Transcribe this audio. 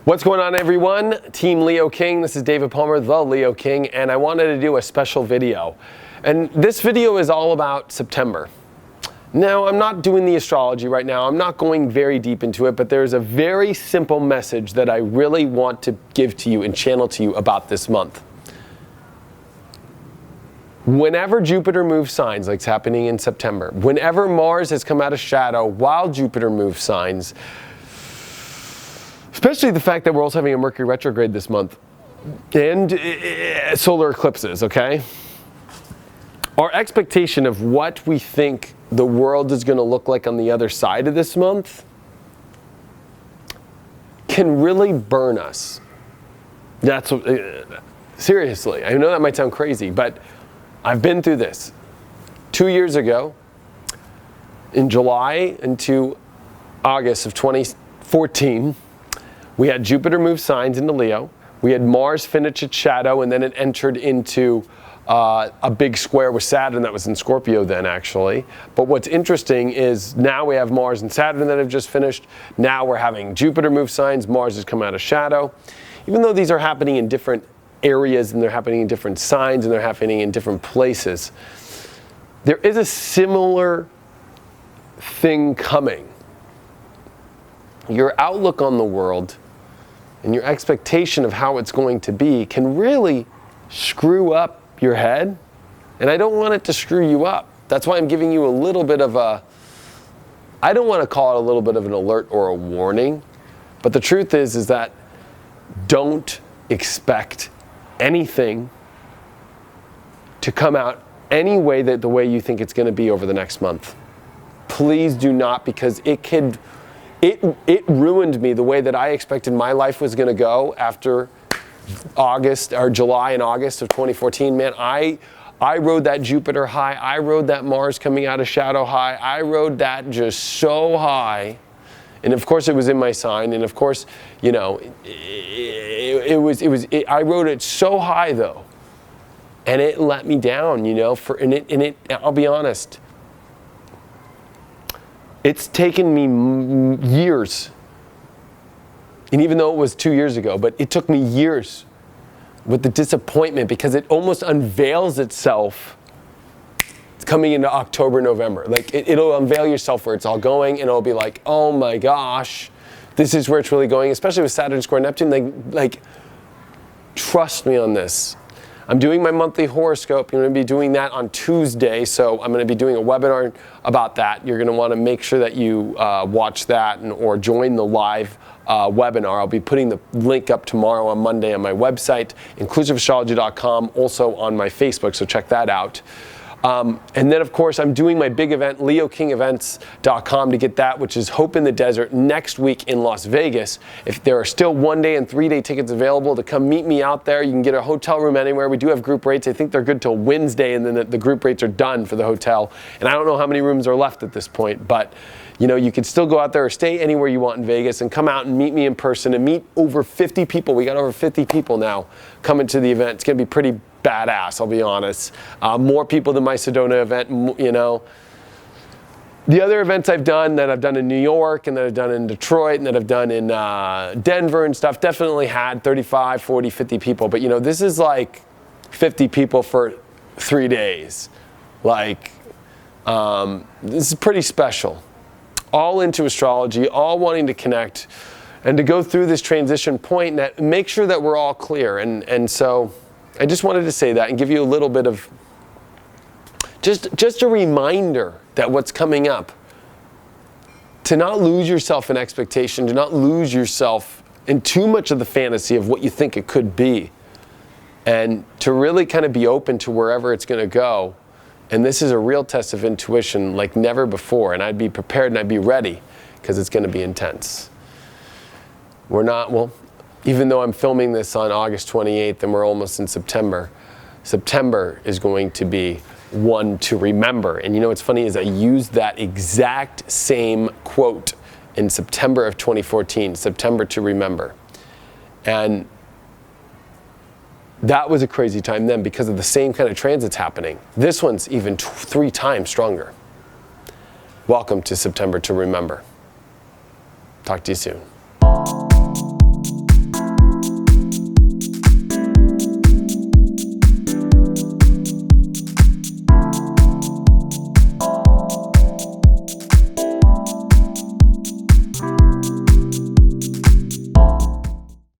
What's going on, everyone? Team Leo King. This is David Palmer, the Leo King, and I wanted to do a special video. And this video is all about September. Now, I'm not doing the astrology right now. I'm not going very deep into it, but there's a very simple message that I really want to give to you and channel to you about this month. Whenever Jupiter moves signs, like it's happening in September, whenever Mars has come out of shadow while Jupiter moves signs, especially the fact that we're also having a Mercury retrograde this month and solar eclipses, okay? Our expectation of what we think the world is going to look like on the other side of this month can really burn us. That's what, seriously, I know that might sound crazy, but I've been through this. 2 years ago, in July into August of 2014, we had Jupiter move signs into Leo. We had Mars finish its shadow, and then it entered into a big square with Saturn that was in Scorpio then, actually. But what's interesting is now we have Mars and Saturn that have just finished. Now we're having Jupiter move signs. Mars has come out of shadow. Even though these are happening in different areas and they're happening in different signs and they're happening in different places, there is a similar thing coming. Your outlook on the world and your expectation of how it's going to be can really screw up your head, and I don't want it to screw you up. That's why I'm giving you a little bit of a, I don't want to call it a little bit of an alert or a warning, but the truth is that don't expect anything to come out any way that the way you think it's going to be over the next month. Please do not, because it ruined me the way that I expected my life was going to go after August or July and August of 2014. Man, I rode that Jupiter high. I rode that Mars coming out of shadow high. I rode that just so high. And of course it was in my sign. And of course, you know, I rode it so high though. And it let me down, you know, I'll be honest. It's taken me years, and even though it was 2 years ago, but it took me years with the disappointment, because it almost unveils itself coming into October, November. Like it'll unveil yourself where it's all going, and it'll be like, oh my gosh, this is where it's really going, especially with Saturn square Neptune. Like trust me on this. I'm doing my monthly horoscope. I'm going to be doing that on Tuesday, so I'm going to be doing a webinar about that. You're going to want to make sure that you watch that or join the live webinar. I'll be putting the link up tomorrow on Monday on my website, inclusiveiastrology.com, also on my Facebook, so check that out. And then, of course, I'm doing my big event, leokingevents.com, to get that, which is Hope in the Desert, next week in Las Vegas. If there are still 1-day and 3-day tickets available to come meet me out there, you can get a hotel room anywhere. We do have group rates. I think they're good till Wednesday, and then the group rates are done for the hotel. And I don't know how many rooms are left at this point, but you know, you can still go out there or stay anywhere you want in Vegas and come out and meet me in person and meet over 50 people. We got over 50 people now coming to the event. It's going to be pretty badass, I'll be honest. More people than my Sedona event, you know. The other events I've done that I've done in New York and that I've done in Detroit and that I've done in Denver and stuff definitely had 35, 40, 50 people. But you know, this is like 50 people for 3 days. Like, this is pretty special. All into astrology, all wanting to connect and to go through this transition point and make sure that we're all clear. And so I just wanted to say that and give you a little bit of just a reminder that what's coming up, to not lose yourself in expectation, to not lose yourself in too much of the fantasy of what you think it could be, and to really kind of be open to wherever it's going to go. And this is a real test of intuition like never before, and I'd be prepared and I'd be ready, because it's going to be intense. We're not, well, even though I'm filming this on August 28th and we're almost in September, September is going to be one to remember. And you know what's funny is I used that exact same quote in September of 2014, September to remember. And that was a crazy time then because of the same kind of transits happening. This one's even 3 times stronger. Welcome to September to remember. Talk to you soon.